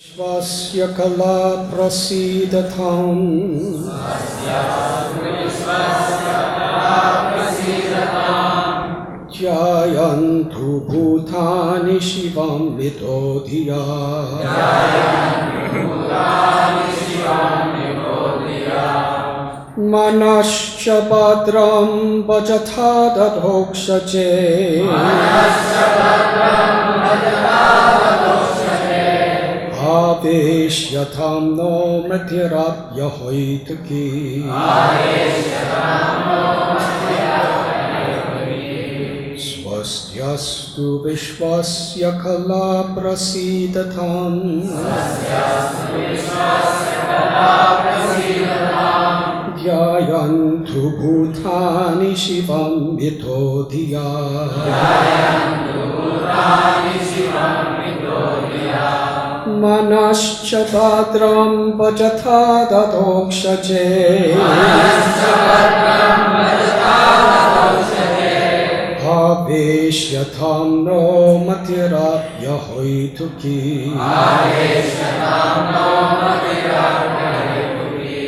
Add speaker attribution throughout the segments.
Speaker 1: Svasya kala prasidatam Jayantu bhutani shivam vitodhiya Manascha badram bhajatha dadhokshache Aveshyatam no matirapya hoituki Swastyastu vishwasya kala prasidatam Dhyayantu bhutani shivam vitodhiya Manascha badram bhajatha dadokshache Aveshyatam no matirapya hoituki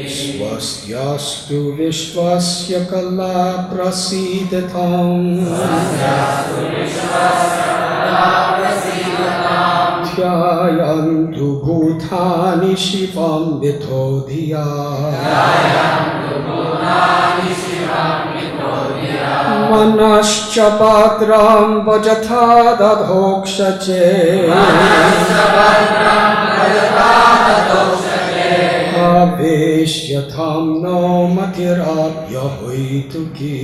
Speaker 1: Swastyastu vishwasya kala prasidatam Dhyayantu bhutani shivam vitodhiya Manascha badram bhajatha dadhokshache Aveshyatam no matirapya hoituki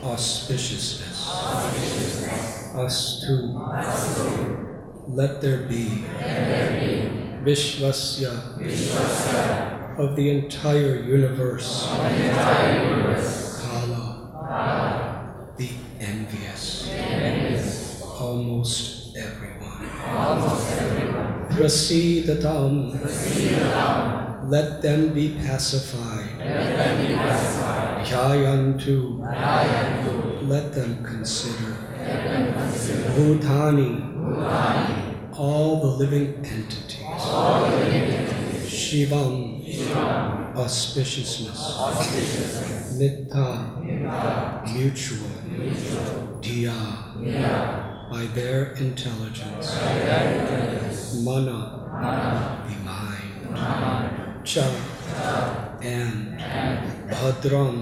Speaker 1: Auspiciousness. Astu. Let there be. Vishvasya. Of the entire universe. Kala. The envious. Almost everyone. Prasidatam. Let them be pacified. Jayantu. Let them consider. Bhutani. All the living entities. Shivam. Auspiciousness. Nitta. Mutual. Diya. By their intelligence. Mana. The mind. Cha. And Bhadram.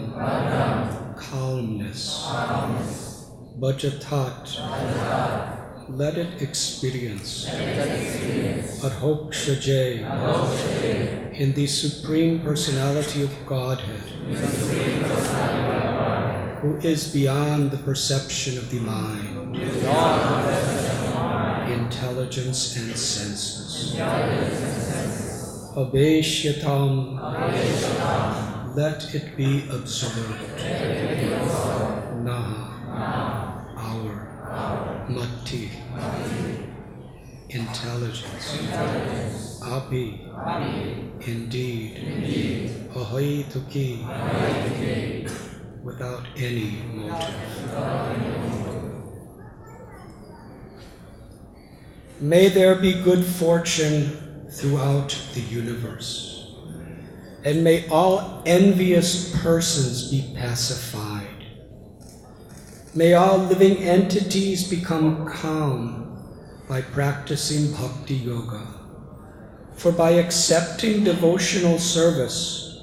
Speaker 1: Calmness. Bhajatat. Let it experience. Adhokshaje. In the Supreme Personality of Godhead, who is beyond the perception of the mind, intelligence and senses. Aveshyatam. Let it be observed. Naha. Our. Mati. Intelligence. Api. Indeed. Ahaituki. Without any motive. May there be good fortune throughout the universe, and may all envious persons be pacified. May all living entities become calm by practicing bhakti yoga, for by accepting devotional service,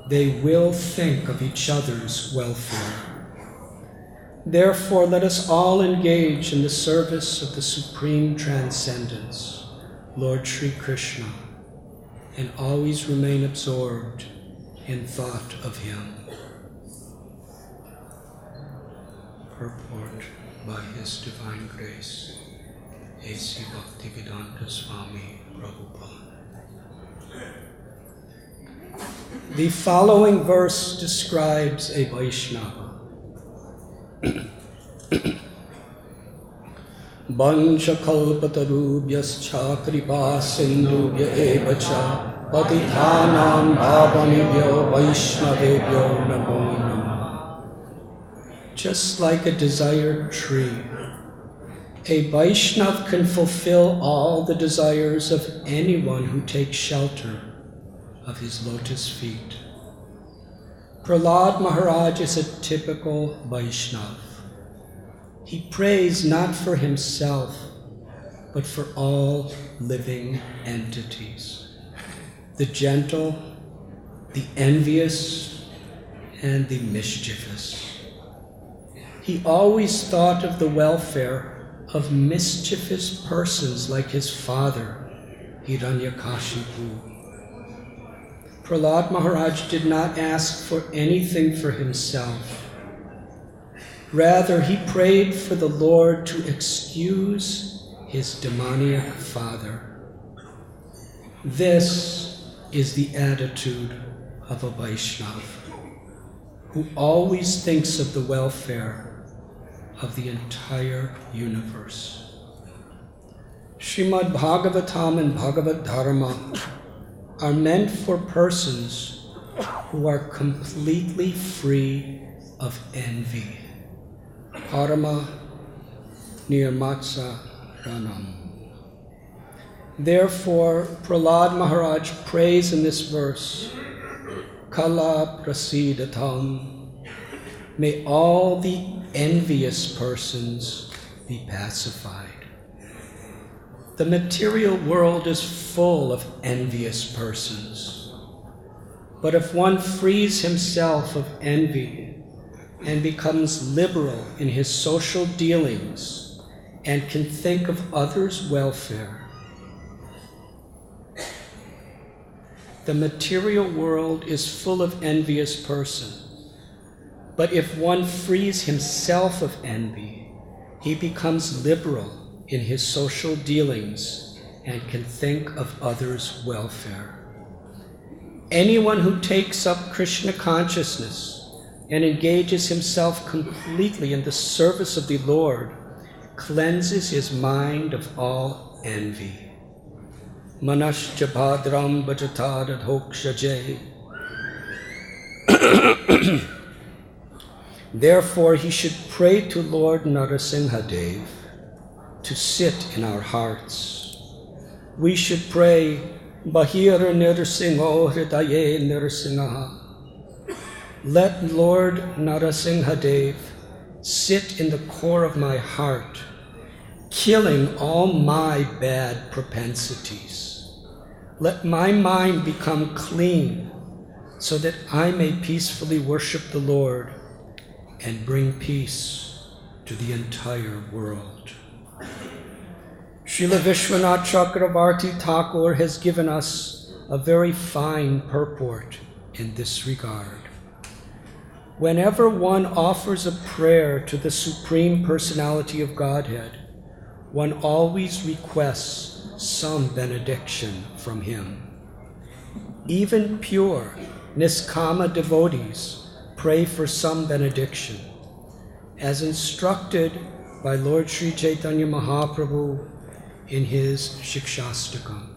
Speaker 1: they will think of each other's welfare. Therefore, let us all engage in the service of the Supreme Transcendence, Lord Sri Krishna, and always remain absorbed in thought of Him. Purport by His Divine Grace, A.C. Bhaktivedanta Swami Prabhupada. The following verse describes a Vaishnava. Vancha kalpatarubhyascha kripa sindhubhya eva cha Patithanam Pavanebhyo Vaishnavebhyo Namo Namah. Just like a desired tree, a Vaishnav can fulfill all the desires of anyone who takes shelter of his lotus feet. Prahlad Maharaj is a typical Vaishnav. He prays not for himself, but for all living entities, the gentle, the envious, and the mischievous. He always thought of the welfare of mischievous persons like his father, Hiranyakashipu. Prahlad Maharaj did not ask for anything for himself. Rather, he prayed for the Lord to excuse his demoniac father. This is the attitude of a Vaishnava, who always thinks of the welfare of the entire universe. Srimad Bhagavatam and Bhagavad Dharma are meant for persons who are completely free of envy. Parama Nirmatsa Ranam. Therefore, Prahlad Maharaj prays in this verse, Kala Prasidatam, may all the envious persons be pacified. The material world is full of envious persons. But if one frees himself of envy and becomes liberal in his social dealings and can think of others' welfare, the material world is full of envious persons. But if one frees himself of envy, he becomes liberal in his social dealings and can think of others' welfare. Anyone who takes up Krishna consciousness and engages himself completely in the service of the Lord cleanses his mind of all envy. Manascha bhadram bhajatad adhokshaje. Therefore, he should pray to Lord Narasimhadev to sit in our hearts. We should pray, Bahira Nirsinho Hridaye Nirsingaha. Let Lord Narasimhadev sit in the core of my heart, killing all my bad propensities. Let my mind become clean so that I may peacefully worship the Lord and bring peace to the entire world. Srila Vishwanath Chakravarti Thakur has given us a very fine purport in this regard. Whenever one offers a prayer to the Supreme Personality of Godhead, one always requests some benediction from him. Even pure, niskama devotees pray for some benediction, as instructed by Lord Sri Chaitanya Mahaprabhu in his Shikshastakam.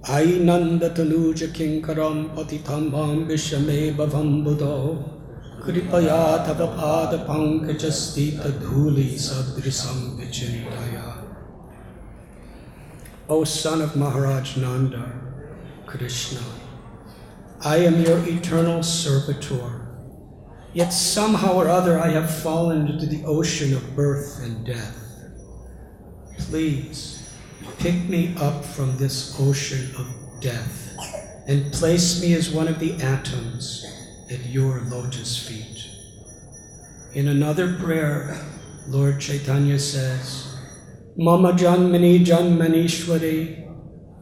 Speaker 1: Ainanda tanuja kinkaram patithambam vishame bhavam buddho kripaya tavapada pankajastita dhuli sadrisam vichintaya. O son of Maharaj Nanda, Krishna, I am your eternal servitor. Yet somehow or other I have fallen into the ocean of birth and death. Please pick me up from this ocean of death and place me as one of the atoms at your lotus feet. In another prayer, Lord Chaitanya says, Mama janmani janmanishwari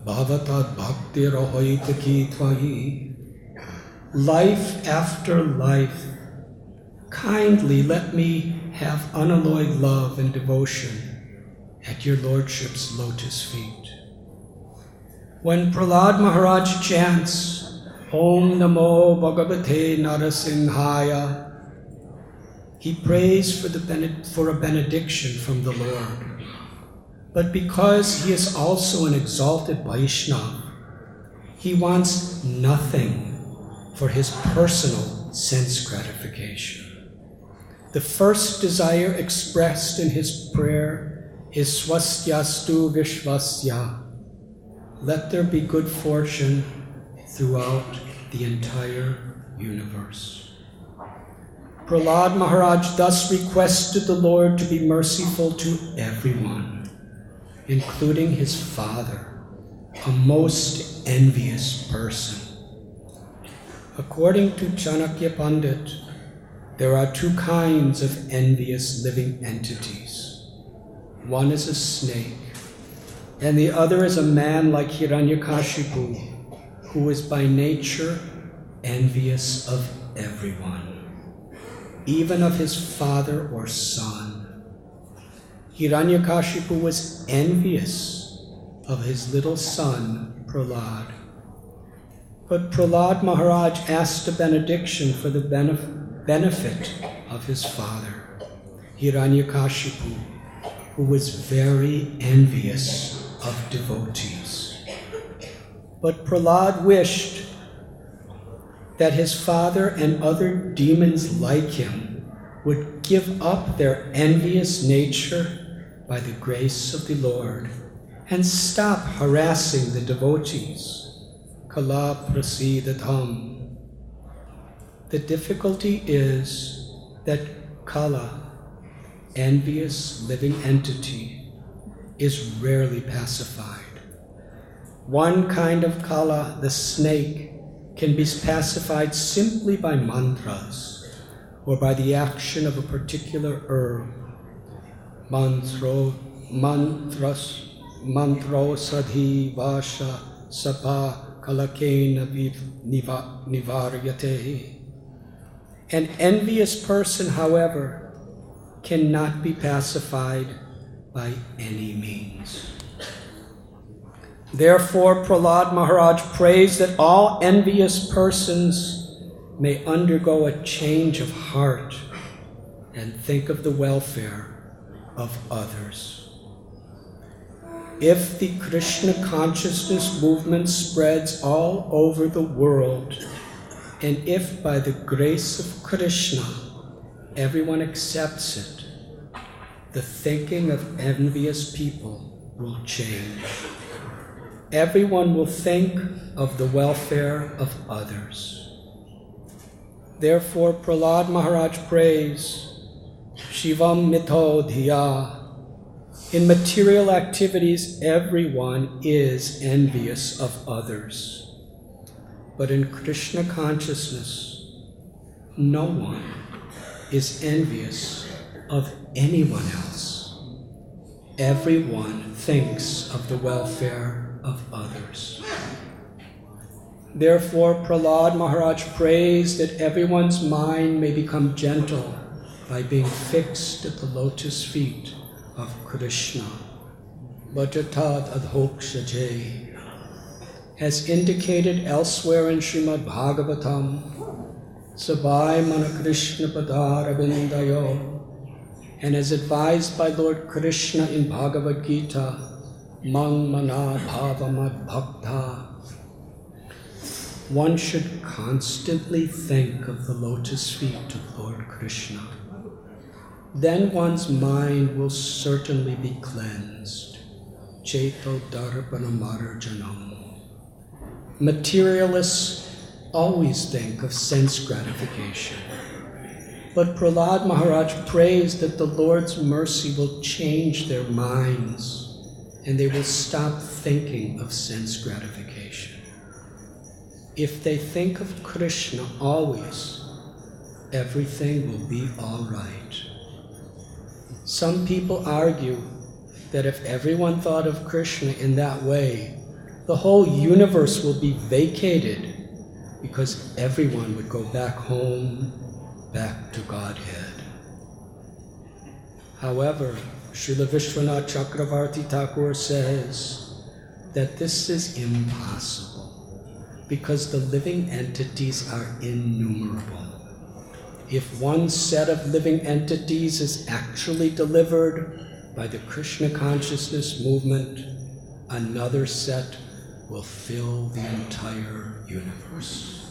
Speaker 1: bhavatad bhakti rahoita ki tvahi. Life after life, kindly let me have unalloyed love and devotion at your Lordship's lotus feet. When Prahlad Maharaj chants, Om Namo Bhagavate Narasimhaya, he prays for a benediction from the Lord. But because he is also an exalted Vaishnava, he wants nothing for his personal sense gratification. The first desire expressed in his prayer is swastyastu vishvasya. Let there be good fortune throughout the entire universe. Prahlad Maharaj thus requested the Lord to be merciful to everyone, including his father, a most envious person. According to Chanakya Pandit, there are two kinds of envious living entities. One is a snake, and the other is a man like Hiranyakashipu, who is by nature envious of everyone, even of his father or son. Hiranyakashipu was envious of his little son, Prahlad. But Prahlad Maharaj asked a benediction for the benefit of his father, Hiranyakashipu, who was very envious of devotees. But Prahlad wished that his father and other demons like him would give up their envious nature by the grace of the Lord and stop harassing the devotees. Kala prasidatam. The difficulty is that Kala, envious living entity, is rarely pacified. One kind of Kala, the snake, can be pacified simply by mantras or by the action of a particular herb. Mantro sadhi vasha sapa kalakena nivaryate. An envious person, however, cannot be pacified by any means. Therefore, Prahlad Maharaj prays that all envious persons may undergo a change of heart and think of the welfare of others. If the Krishna consciousness movement spreads all over the world, and if by the grace of Krishna everyone accepts it, the thinking of envious people will change. Everyone will think of the welfare of others. Therefore, Prahlad Maharaj prays, Shivam mito dhiya. In material activities, everyone is envious of others. But in Krishna consciousness, no one is envious of anyone else. Everyone thinks of the welfare of others. Therefore, Prahlad Maharaj prays that everyone's mind may become gentle by being fixed at the lotus feet of Krishna. Bhajatat adhokshaje. As indicated elsewhere in Srimad Bhagavatam, Sabai mana Krishna padaravindayo, and as advised by Lord Krishna in Bhagavad Gita, Mang mana bhavamad bhakta. One should constantly think of the lotus feet of Lord Krishna. Then one's mind will certainly be cleansed. Cheto darpana marjanam. Materialists always think of sense gratification. But Prahlad Maharaj prays that the Lord's mercy will change their minds and they will stop thinking of sense gratification. If they think of Krishna always, everything will be all right. Some people argue that if everyone thought of Krishna in that way, the whole universe will be vacated because everyone would go back home, back to Godhead. However, Srila Vishwanath Chakravarti Thakur says that this is impossible because the living entities are innumerable. If one set of living entities is actually delivered, by the Krishna consciousness movement, another set will fill the entire universe.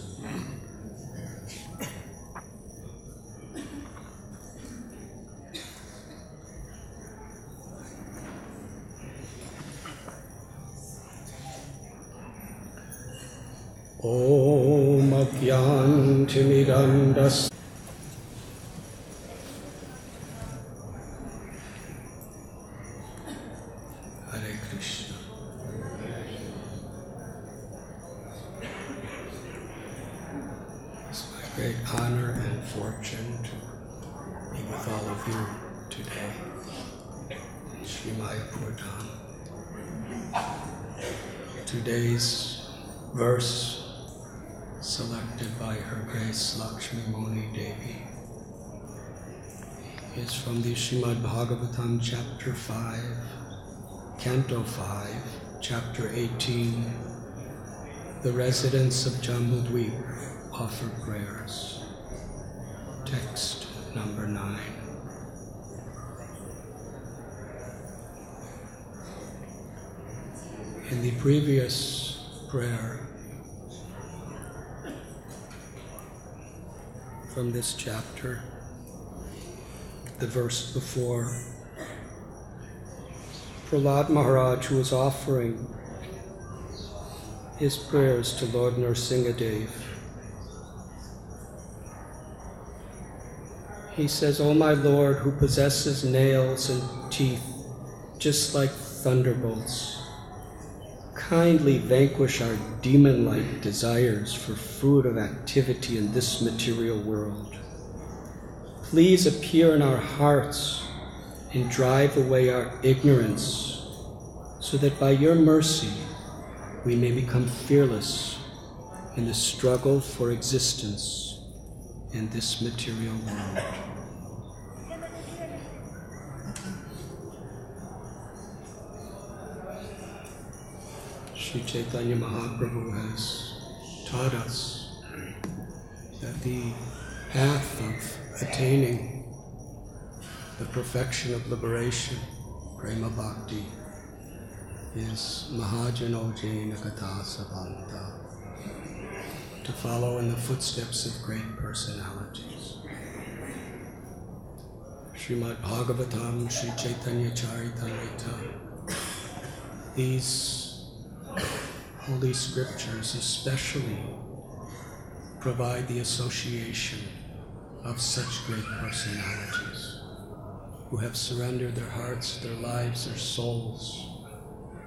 Speaker 1: Om Agyantimirandhasya Hare Krishna. It's my great honor and fortune to be with all of you today in Sri Mayapur Dham. Today's verse, selected by Her Grace Lakshmi Moni Devi, is from the Srimad Bhagavatam, Chapter 5, Canto 5, Chapter 18. The residents of Jambudweep offer prayers. Text number 9. In the previous prayer, from this chapter, the verse before, Prahlad Maharaj, who was offering his prayers to Lord Nrsingadev, he says, "O my Lord, who possesses nails and teeth just like thunderbolts, kindly vanquish our demon-like desires for fruit of activity in this material world. Please appear in our hearts and drive away our ignorance, so that by your mercy we may become fearless in the struggle for existence in this material world." Sri Chaitanya Mahaprabhu has taught us that the path of attaining the perfection of liberation, prema bhakti, is Mahajano Jaina Katha Savanta, to follow in the footsteps of great personalities. Srimad Bhagavatam, Sri Chaitanya Charitamrita, these Holy Scriptures especially provide the association of such great personalities who have surrendered their hearts, their lives, their souls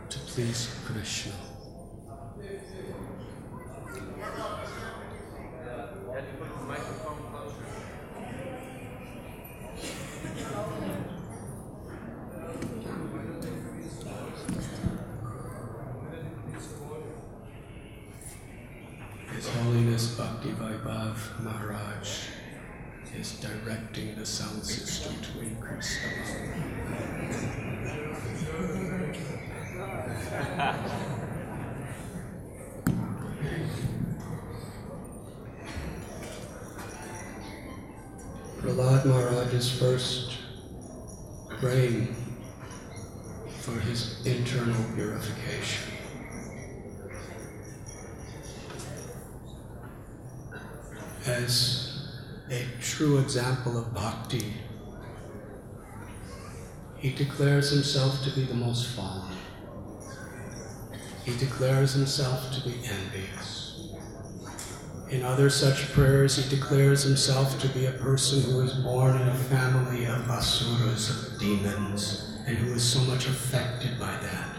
Speaker 1: to please Krishna. His Holiness Bhakti Vaibhav Maharaj is directing the sound system to increase the Prahlad Maharaj is first praying for his internal purification. As a true example of bhakti, he declares himself to be the most fallen. He declares himself to be envious. In other such prayers, he declares himself to be a person who is born in a family of asuras, of demons, and who is so much affected by that.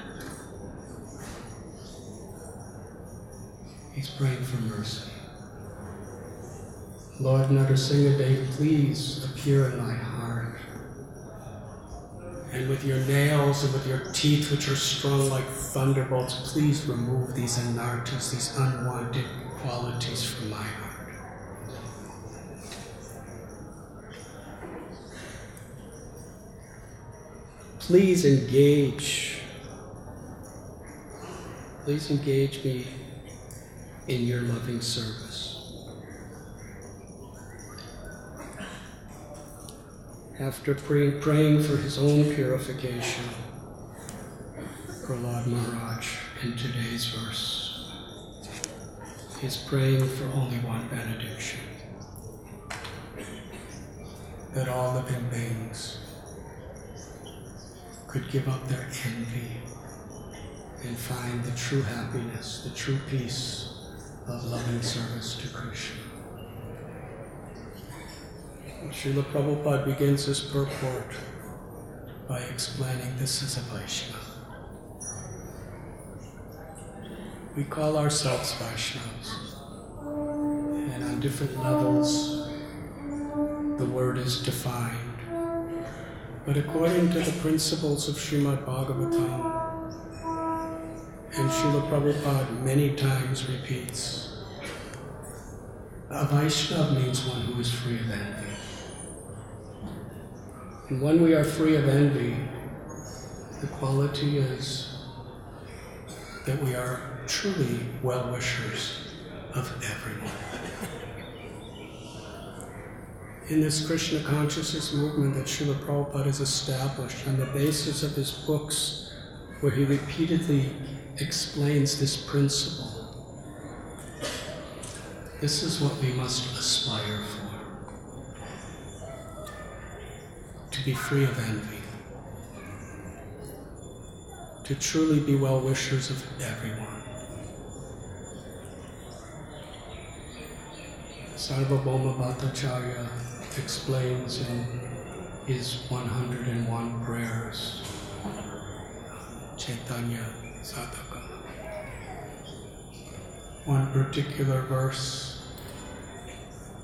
Speaker 1: He's praying for mercy. Lord Nrsingadev, please appear in my heart. And with your nails and with your teeth, which are strong like thunderbolts, please remove these anarthas, these unwanted qualities from my heart. Please engage me in your loving service. After praying for his own purification, Prahlad Maharaj in today's verse is praying for only one benediction, that all living beings could give up their envy and find the true happiness, the true peace of loving service to Krishna. Srila Prabhupada begins his purport by explaining this is a Vaishnava. We call ourselves Vaishnavas, and on different levels the word is defined. But according to the principles of Srimad Bhagavatam, and Srila Prabhupada many times repeats, a Vaishnava means one who is free of envy. And when we are free of envy, the quality is that we are truly well-wishers of everyone. In this Krishna consciousness movement that Srila Prabhupada has established on the basis of his books, where he repeatedly explains this principle, this is what we must aspire for. To be free of envy. To truly be well-wishers of everyone. Sarvabhauma Bhattacharya explains in his 101 prayers, Chaitanya Sadhaka, one particular verse,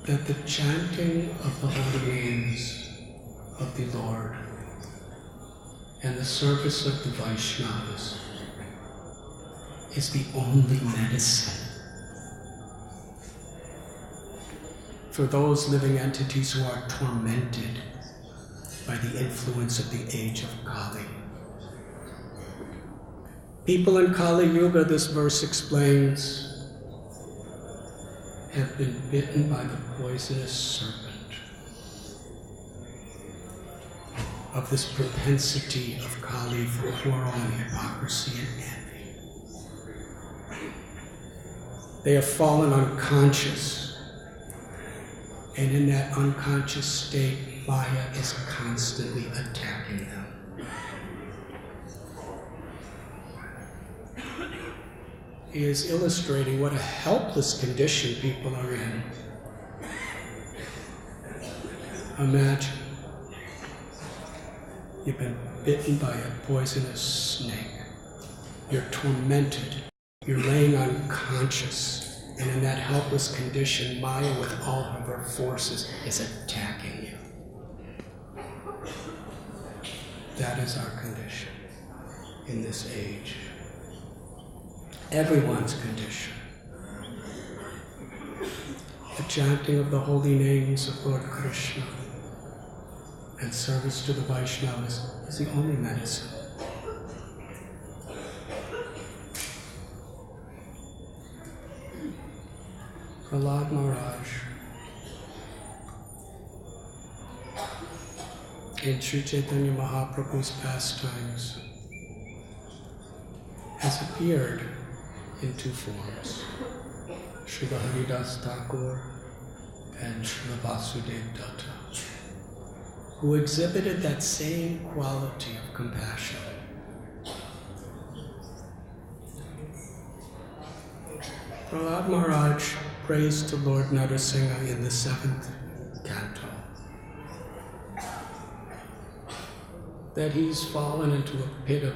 Speaker 1: that the chanting of the holy names of the Lord and the service of the Vaishnavas is the only medicine for those living entities who are tormented by the influence of the age of Kali. People in Kali Yuga, this verse explains, have been bitten by the poisonous serpent of this propensity of Kali for quarrel and hypocrisy and envy. They have fallen unconscious, and in that unconscious state, Maya is constantly attacking them. He is illustrating what a helpless condition people are in. Imagine you've been bitten by a poisonous snake. You're tormented. You're laying unconscious. And in that helpless condition, Maya, with all of her forces, is attacking you. That is our condition in this age. Everyone's condition. The chanting of the holy names of Lord Krishna and service to the Vaishnavas is the only medicine. Prahlad Maharaj in Sri Chaitanya Mahaprabhu's pastimes has appeared in two forms, Srila Haridas Thakur and Srila Vasudev Datta, who exhibited that same quality of compassion. Prahlad Maharaj prays to Lord Narasimha in the 7th canto that he's fallen into a pit of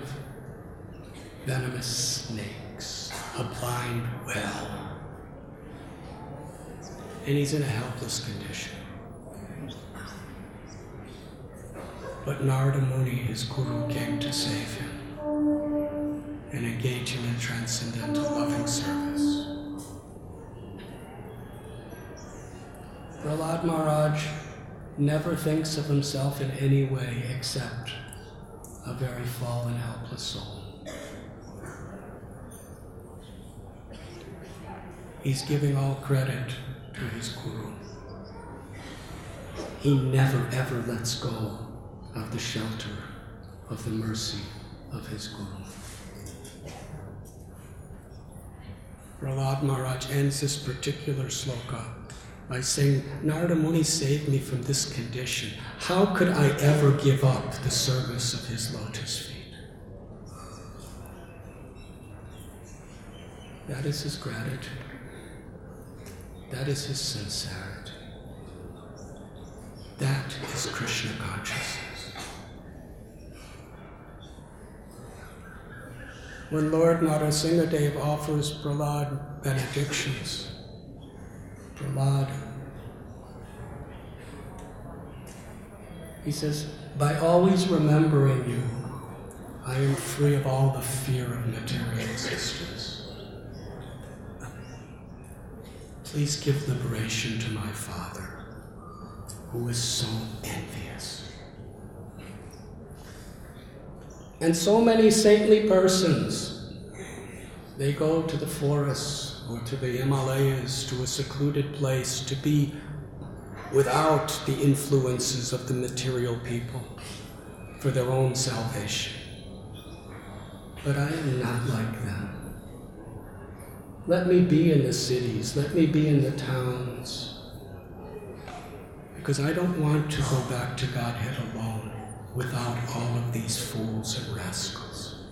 Speaker 1: venomous snakes, a blind well, and he's in a helpless condition. But Narada Muni, his guru, came to save him and engage him in transcendental loving service. Prahlad Maharaj never thinks of himself in any way except a very fallen, helpless soul. He's giving all credit to his guru. he never ever lets go of the shelter of the mercy of his Guru. Prahlad Maharaj ends this particular sloka by saying, Narada Muni saved me from this condition. How could I ever give up the service of his lotus feet? That is his gratitude. That is his sincerity. That is Krishna consciousness. When Lord Narasimhadev offers Prahlad benedictions, Prahlad, he says, by always remembering you, I am free of all the fear of material existence. Please give liberation to my father, who is so envious. And so many saintly persons, they go to the forests or to the Himalayas, to a secluded place, to be without the influences of the material people for their own salvation. But I am not like them. Let me be in the cities, let me be in the towns, because I don't want to go back to Godhead alone without all of these fools and rascals.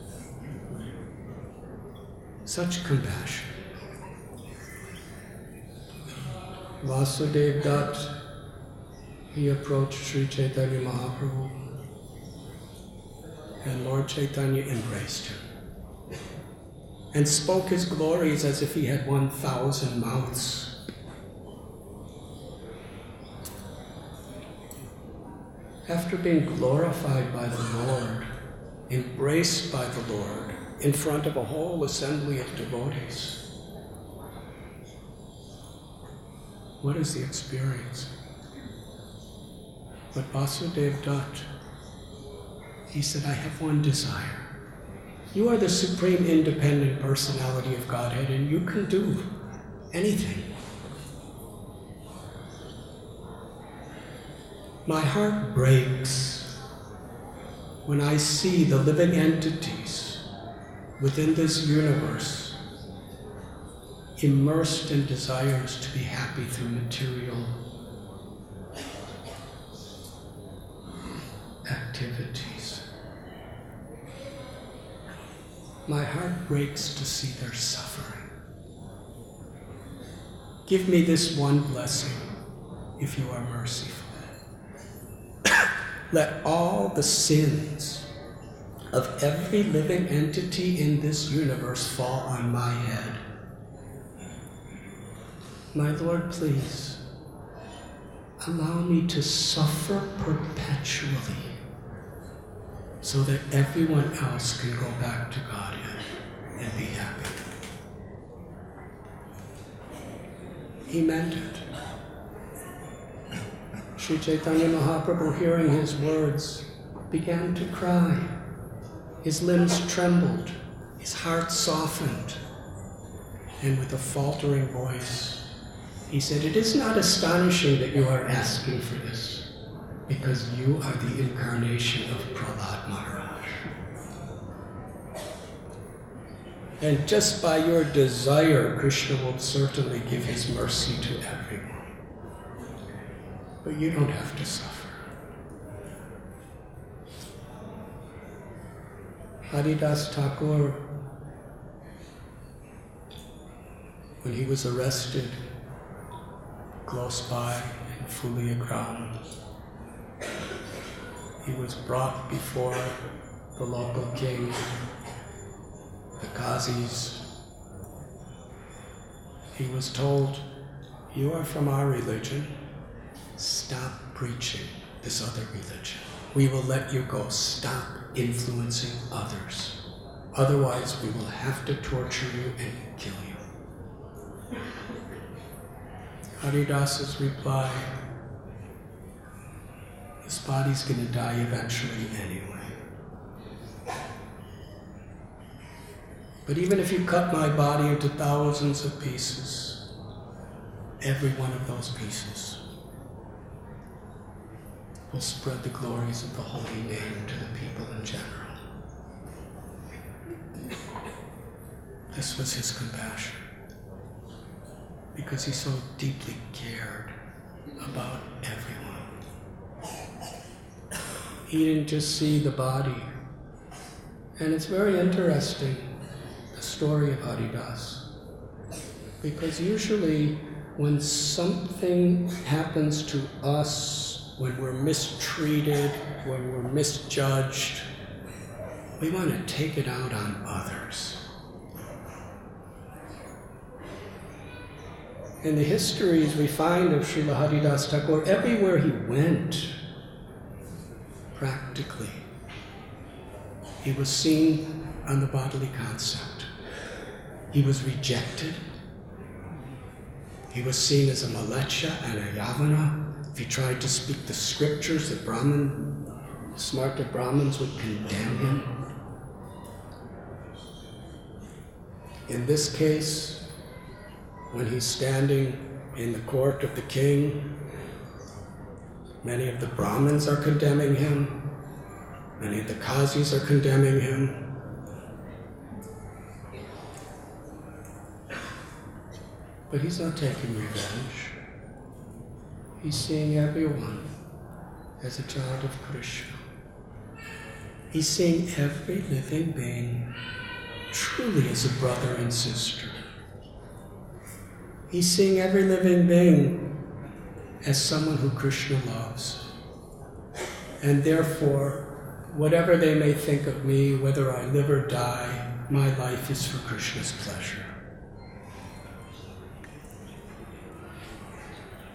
Speaker 1: Such compassion. Vasudev Dutt, he approached Sri Chaitanya Mahaprabhu, and Lord Chaitanya embraced him and spoke his glories as if he had 1,000 mouths. After being glorified by the Lord, embraced by the Lord, in front of a whole assembly of devotees, what is the experience? But Vasudev Dutt, he said, I have one desire. You are the supreme independent personality of Godhead, and you can do anything. My heart breaks when I see the living entities within this universe immersed in desires to be happy through material activities. My heart breaks to see their suffering. Give me this one blessing, if you are merciful. Let all the sins of every living entity in this universe fall on my head. My Lord, please, allow me to suffer perpetually, so that everyone else can go back to Godhead and be happy. He meant it. Sri Chaitanya Mahaprabhu, hearing his words, began to cry. His limbs trembled, his heart softened, and with a faltering voice, he said, it is not astonishing that you are asking for this, because you are the incarnation of Prahlad Maharaj. And just by your desire, Krishna will certainly give his mercy to everyone. But you don't have to suffer. Haridas Thakur, when he was arrested close by in Fulia ground, he was brought before the local king, the Qazis. He was told, you are from our religion, stop preaching this other religion. We will let you go. Stop influencing others. Otherwise, we will have to torture you and kill you. Haridas's reply, this body's going to die eventually anyway. But even if you cut my body into thousands of pieces, every one of those pieces will spread the glories of the holy name to the people in general. This was his compassion, because he so deeply cared about everyone. He didn't just see the body. And it's very interesting, the story of Haridas, because usually when something happens to us, when we're mistreated, when we're misjudged, we want to take it out on others. In the histories we find of Srila Haridas Thakur, everywhere he went, practically, he was seen on the bodily concept. He was rejected. He was seen as a malecha and a yavana. If he tried to speak the scriptures, the smarta Brahmins would condemn him. In this case, when he's standing in the court of the king, many of the Brahmins are condemning him. Many of the Qazis are condemning him. But he's not taking revenge. He's seeing everyone as a child of Krishna. He's seeing every living being truly as a brother and sister. He's seeing every living being as someone who Krishna loves. And therefore, whatever they may think of me, whether I live or die, my life is for Krishna's pleasure.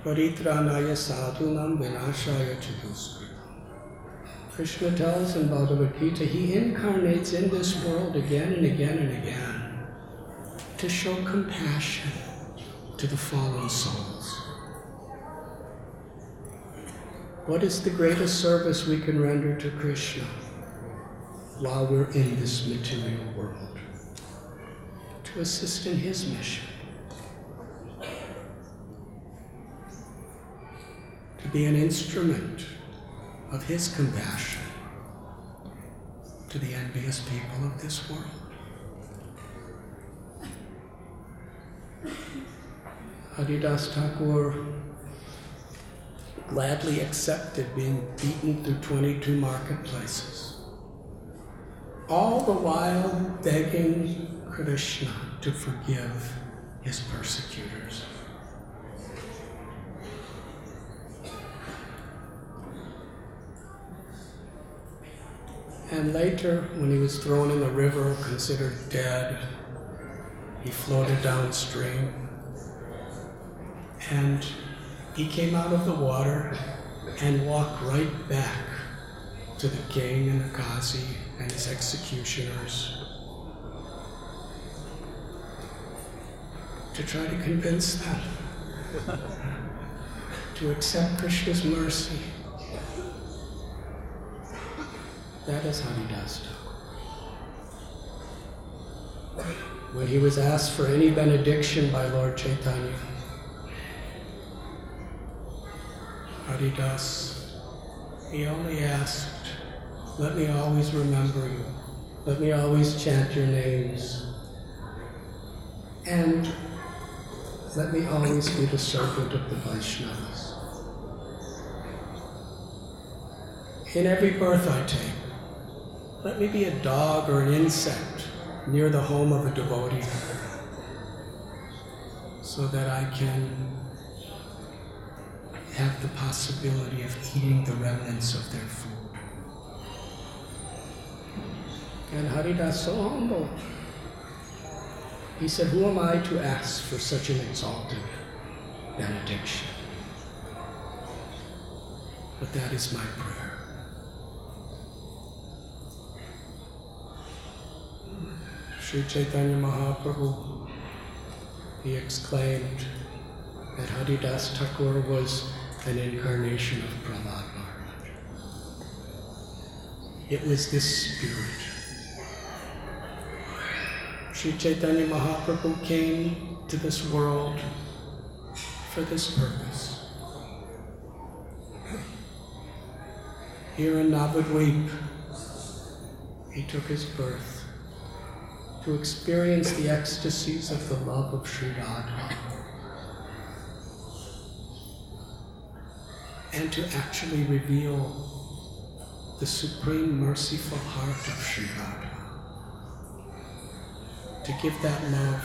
Speaker 1: Paritranaya sadhunam vinashaya chaduskritam. Krishna tells in Bhagavad Gita, he incarnates in this world again and again and again to show compassion to the fallen souls. What is the greatest service we can render to Krishna while we're in this material world? To assist in his mission. To be an instrument of his compassion to the envious people of this world. Haridas Thakur gladly accepted being beaten through 22 marketplaces, all the while begging Krishna to forgive his persecutors. And later, when he was thrown in the river, considered dead, he floated downstream, and he came out of the water and walked right back to the king and the Qazi and his executioners to try to convince them to accept Krishna's mercy. That is Haridas Thakur. When he was asked for any benediction by Lord Chaitanya, Haridas, he only asked, let me always remember you, let me always chant your names, and let me always be the servant of the Vaishnavas. In every birth I take, let me be a dog or an insect near the home of a devotee, so that I can have the possibility of eating the remnants of their food. And Haridas, so humble, he said, who am I to ask for such an exalted benediction? But that is my prayer. Sri Chaitanya Mahaprabhu, he exclaimed that Haridas Thakur was an incarnation of Prahlad Maharaj. It was this spirit. Sri Chaitanya Mahaprabhu came to this world for this purpose. Here in Navadvip, he took his birth to experience the ecstasies of the love of Sri Radha and to actually reveal the supreme merciful heart of Sri Radha, to give that love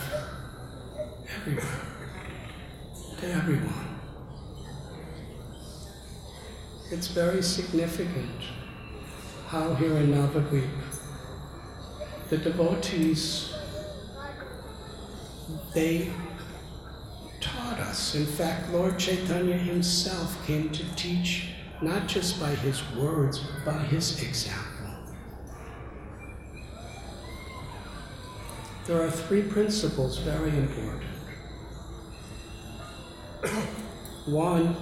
Speaker 1: to everyone. It's very significant how here in Navadvip, the devotees, they taught us. In fact, Lord Chaitanya himself came to teach, not just by his words, but by his example. There are three principles very important. One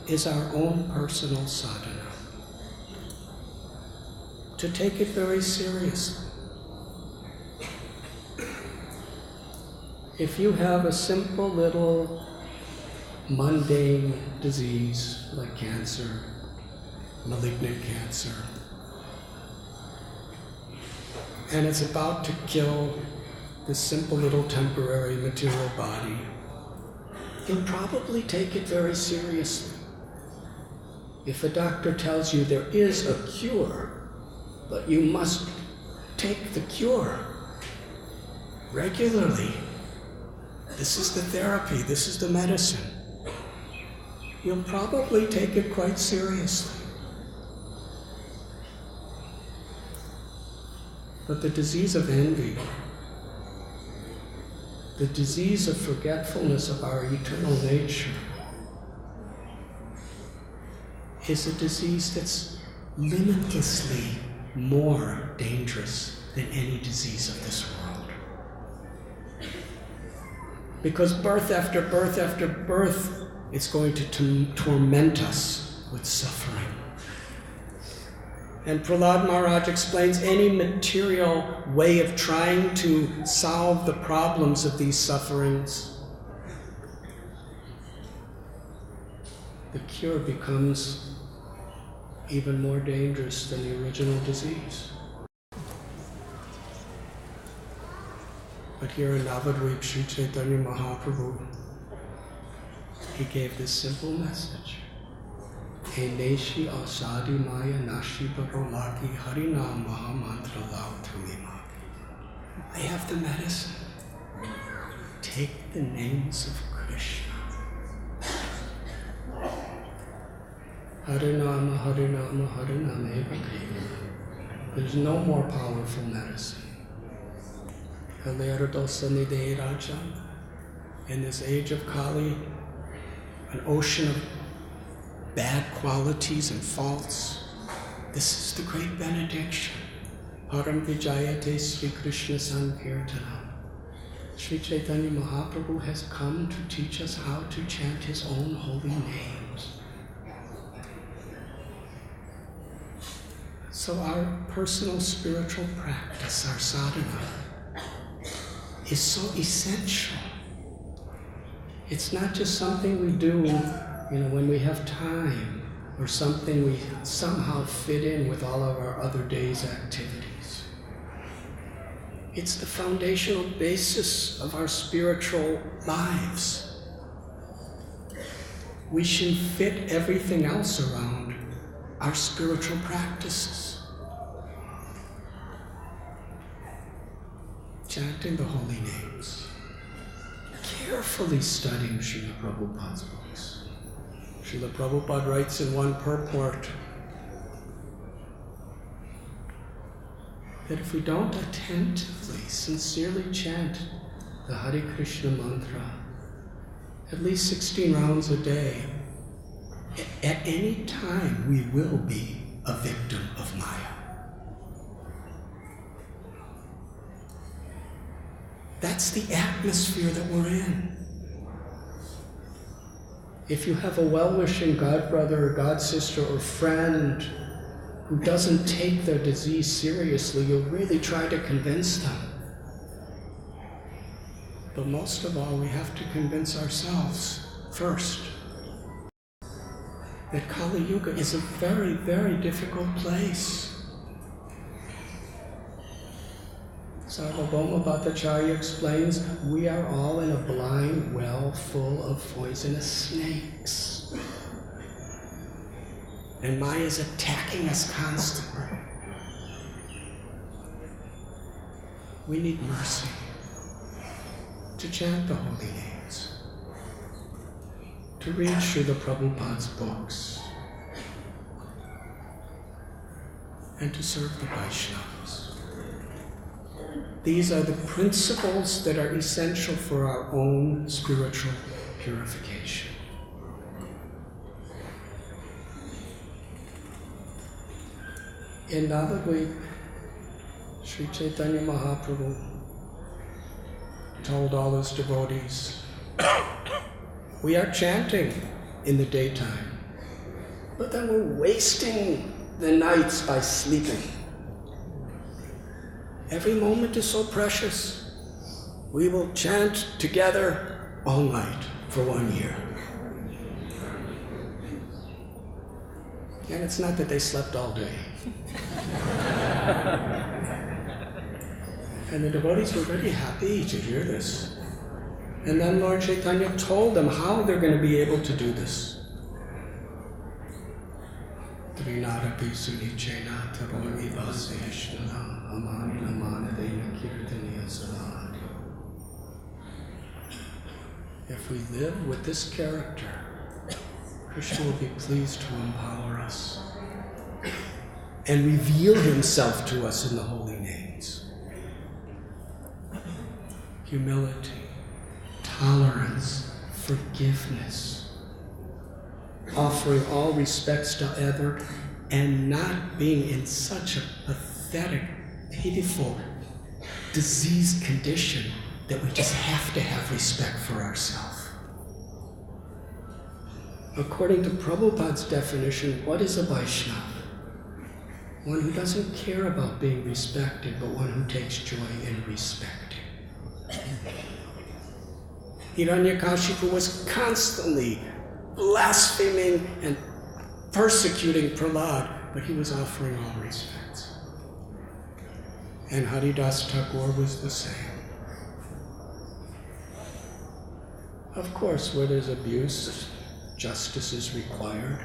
Speaker 1: is our own personal sadhana. To take it very seriously. If you have a simple little mundane disease like cancer, malignant cancer, and it's about to kill this simple little temporary material body, you'll probably take it very seriously. If a doctor tells you there is a cure, but you must take the cure regularly, this is the therapy, this is the medicine, you'll probably take it quite seriously. But the disease of envy, the disease of forgetfulness of our eternal nature, is a disease that's limitlessly more dangerous than any disease of this world. Because birth after birth after birth, it's going to torment us with suffering. And Prahlad Maharaj explains any material way of trying to solve the problems of these sufferings, the cure becomes even more dangerous than the original disease. But here in Navadvip, Sri Chaitanya Mahaprabhu, he gave this simple message. He neshi asadi maya nashi barolaki harinam mahamantra lao tumimaki. I have the medicine. Take the names of Krishna. Harinama, Harinama, Harinama eva keva. There's no more powerful medicine. Kalerdosanide Raja. In this age of Kali, an ocean of bad qualities and faults, this is the great benediction. Param Vijayate Sri Krishna Sankirtanam. Sri Chaitanya Mahaprabhu has come to teach us how to chant his own holy names. So our personal spiritual practice, our sadhana, is so essential. It's not just something we do, when we have time, or something we somehow fit in with all of our other day's activities. It's the foundational basis of our spiritual lives. We should fit everything else around our spiritual practices. Chanting the holy names, carefully studying Srila Prabhupada's books. Srila Prabhupada writes in one purport that if we don't attentively, sincerely chant the Hare Krishna mantra at least 16 rounds a day, at any time we will be a victim of Maya. That's the atmosphere that we're in. If you have a well-wishing godbrother or godsister or friend who doesn't take their disease seriously, you'll really try to convince them. But most of all, we have to convince ourselves first. that Kali Yuga is a very, very difficult place. Sarvabhauma Bhattacharya explains, we are all in a blind well full of poisonous snakes. And Maya is attacking us constantly. We need mercy to chant the holy names, to read Srila Prabhupada's books, and to serve the Vaishnavas. These are the principles that are essential for our own spiritual purification. In Navadvip, Sri Chaitanya Mahaprabhu told all his devotees, we are chanting in the daytime, but then we're wasting the nights by sleeping. Every moment is so precious. We will chant together all night for 1 year. And it's not that they slept all day. And the devotees were very happy to hear this. And then Lord Chaitanya told them how they're going to be able to do this. Trinadapi Sunichena Taroni Vaseshnana Amanina Manadena Kirtaniya Salad. If we live with this character, Krishna will be pleased to empower us and reveal himself to us in the holy names. Humility, tolerance, forgiveness, offering all respects to other, and not being in such a pathetic, pitiful, diseased condition that we just have to have respect for ourselves. According to Prabhupada's definition, what is a Vaishnava? One who doesn't care about being respected, but one who takes joy in respecting. Hiranyakashipu was constantly blaspheming and persecuting Prahlad, but he was offering all respects. And Haridas Thakur was the same. Of course, where there's abuse, justice is required.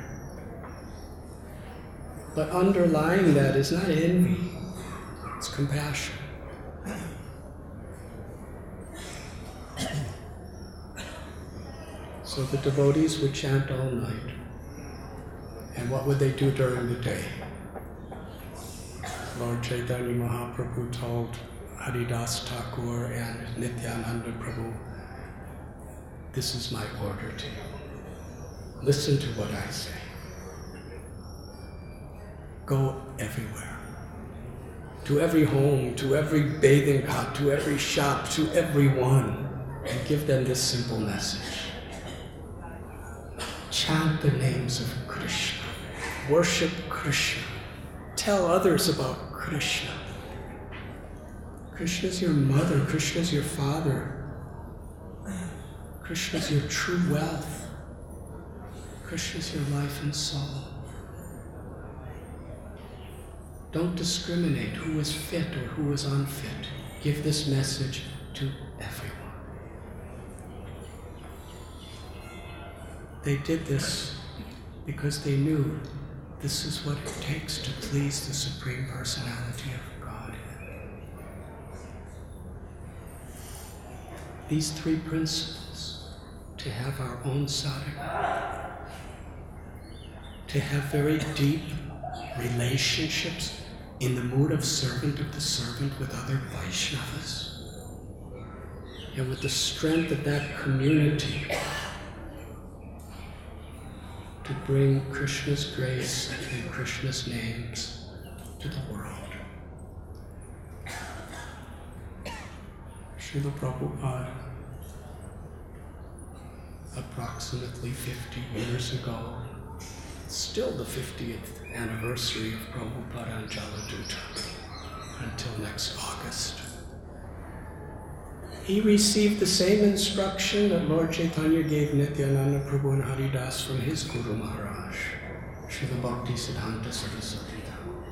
Speaker 1: But underlying that is not envy, it's compassion. So the devotees would chant all night. And what would they do during the day? Lord Chaitanya Mahaprabhu told Haridas Thakur and Nityananda Prabhu, this is my order to you. Listen to what I say. Go everywhere. To every home, to every bathing hut, to every shop, to everyone, and give them this simple message. Chant the names of Krishna. Worship Krishna. Tell others about Krishna. Krishna is your mother. Krishna is your father. Krishna is your true wealth. Krishna is your life and soul. Don't discriminate who is fit or who is unfit. Give this message to everyone. They did this because they knew this is what it takes to please the Supreme Personality of God. These three principles, to have our own sadhana, to have very deep relationships in the mood of servant of the servant with other Vaishnavas, and with the strength of that community to bring Krishna's grace and Krishna's names to the world. Srila Prabhupada, approximately 50 years ago, still the 50th anniversary of Prabhupada and Jaladuta, until next August. He received the same instruction that Lord Chaitanya gave Nityananda Prabhu and Haridas from his Guru Maharaj. Bhaktisiddhanta Saraswati Thakur.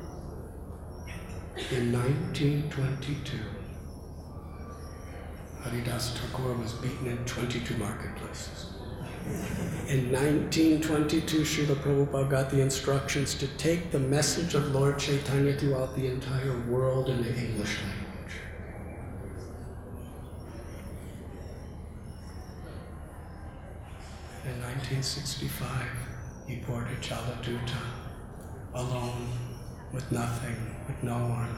Speaker 1: In 1922, Haridas Thakur was beaten in 22 marketplaces. In 1922, Srila Prabhupada got the instructions to take the message of Lord Chaitanya throughout the entire world in the English language. In 1965, he boarded Jaladuta alone, with nothing, with no one,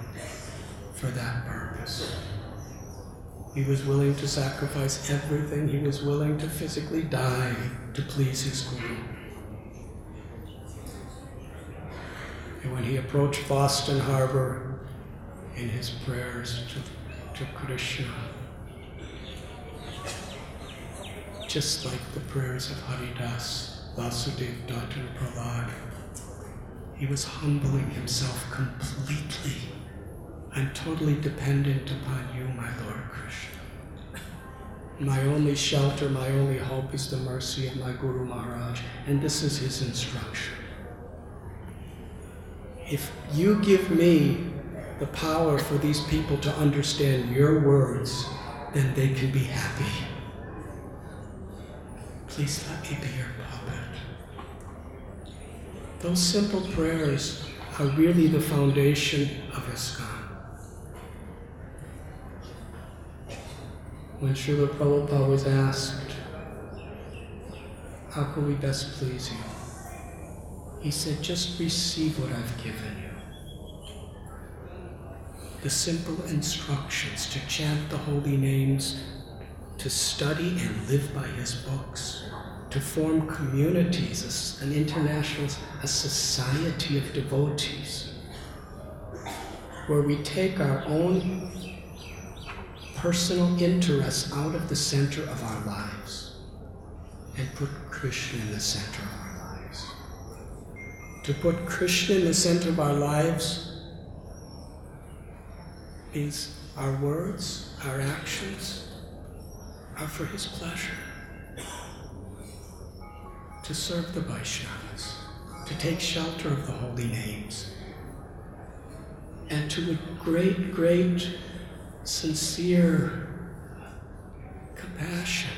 Speaker 1: for that purpose. He was willing to sacrifice everything. He was willing to physically die to please his Guru. And when he approached Boston Harbor in his prayers to Krishna, just like the prayers of Haridas, Vasudev, Datta, and Prahlad, he was humbling himself completely. I'm totally dependent upon you, my Lord Krishna. My only shelter, my only hope is the mercy of my Guru Maharaj, and this is his instruction. If you give me the power for these people to understand your words, then they can be happy. Please let me be your puppet. Those simple prayers are really the foundation of ISKCON. When Srila Prabhupada was asked, how can we best please you? He said, just receive what I've given you. The simple instructions to chant the holy names, to study and live by his books, to form communities, an international, a society of devotees, where we take our own personal interests out of the center of our lives and put Krishna in the center of our lives. To put Krishna in the center of our lives means our words, our actions are for his pleasure. To serve the Vaishnavas, to take shelter of the holy names, and to with great sincere compassion.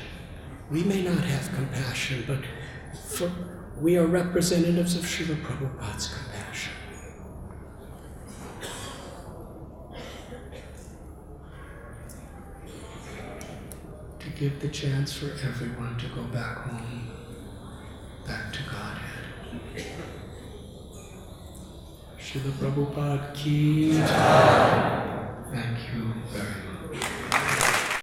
Speaker 1: We may not have compassion, but we are representatives of Srila Prabhupada's compassion. To give the chance for everyone to go back home, back to Godhead. Srila Prabhupada ki jai. Thank you.